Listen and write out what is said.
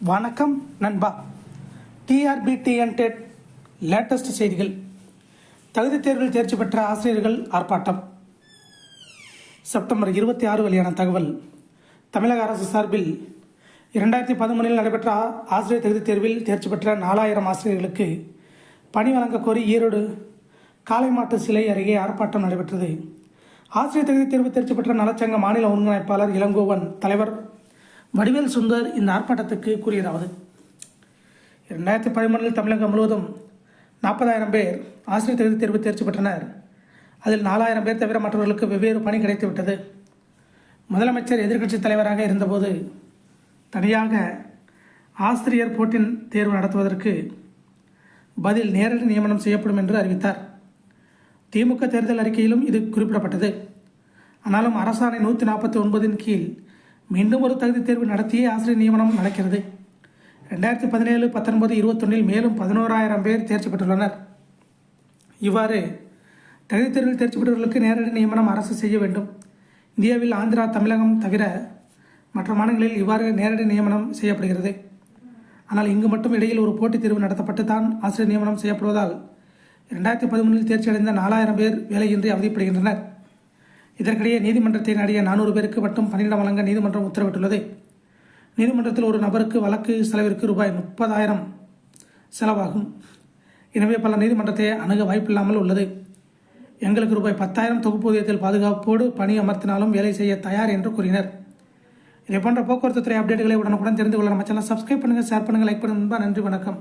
வணக்கம் நண்பா. டிஆர்பிடிஎன் dead latest செய்திகள். தகுதி தேர்வில் தேர்ச்சி பெற்ற ஆசிரியர்கள் ஆர்ப்பாட்டம். செப்டம்பர் 26 வெளியான தகவல். தமிழக அரசு சார்பில் 2013 நடைபெற்ற ஆசிரியர் தகுதி தேர்வில் தேர்ச்சி பெற்ற 4000 ஆசிரியர்களுக்கு பணி வழங்க கோரி ஈரோடு காளைமாட்டு சிலை அருகே ஆர்ப்பாட்டம் நடைபெற்றது. ஆசிரியர் தகுதி தேர்வு தேர்ச்சி பெற்ற நலச்சங்க மாநில ஒருங்கிணைப்பாளர் இளங்கோவன், தலைவர் வடிவேல் சுந்தர் இந்த ஆர்ப்பாட்டத்துக்கு கூறியதாவது: 2013 தமிழகம் முழுவதும் 40,000 பேர் ஆசிரியர் தகுதி தேர்வு தேர்ச்சி பெற்றனர். அதில் 4,000 பேர் தவிர மற்றவர்களுக்கு வெவ்வேறு பணி கிடைத்துவிட்டது. முதலமைச்சர் எதிர்க்கட்சித் தலைவராக இருந்தபோது தனியாக ஆசிரியர் போட்டி தேர்வு நடத்துவதற்கு பதில் நேரடி நியமனம் செய்யப்படும் என்று அறிவித்தார். திமுக தேர்தல் அறிக்கையிலும் இது குறிப்பிடப்பட்டது. ஆனாலும் அரசாணை 149 கீழ் மீண்டும் ஒரு தகுதி தேர்வு நடத்தியே ஆசிரியர் நியமனம் நடக்கிறது. 2017, 19, 21 மேலும் 11,000 பேர் தேர்ச்சி பெற்றுள்ளனர். இவ்வாறு தகுதி தேர்வில் தேர்ச்சி பெற்றவர்களுக்கு நேரடி நியமனம் அரசு செய்ய வேண்டும். இந்தியாவில் ஆந்திரா, தமிழகம் தவிர மற்ற மாநிலங்களில் இவ்வாறு நேரடி நியமனம் செய்யப்படுகிறது. ஆனால் இங்கு மட்டும் இடையில் ஒரு போட்டித் தேர்வு நடத்தப்பட்டு தான் ஆசிரியர் நியமனம் செய்யப்படுவதால் 2013 தேர்ச்சி அடைந்த 4,000 பேர் வேலையின்றி அவதிப்படுகின்றனர். இதற்கிடையே நீதிமன்றத்தை நாடிய 400 பேருக்கு மட்டும் பணியிடம் வழங்க நீதிமன்றம் உத்தரவிட்டுள்ளது. நீதிமன்றத்தில் ஒரு நபருக்கு வழக்கு செலவிற்கு ரூபாய் 30,000 செலவாகும். எனவே பல நீதிமன்றத்தை அணுக வாய்ப்பில்லாமல் உள்ளது. எங்களுக்கு ரூபாய் 10,000 தொகுப்பூதியத்தில் பாதுகாப்போடு பணி அமர்த்தினாலும் வேலை செய்ய தயார் என்று கூறினர். இதே போன்ற போக்குவரத்து துறை அப்டேட்டுகளை உடனுக்குடன் தெரிந்து கொள்ள நம்ம சேனலை சப்ஸ்கிரைப் பண்ணுங்கள், ஷேர் பண்ணுங்கள், லைக் பண்ணுங்கள். நன்றி, வணக்கம்.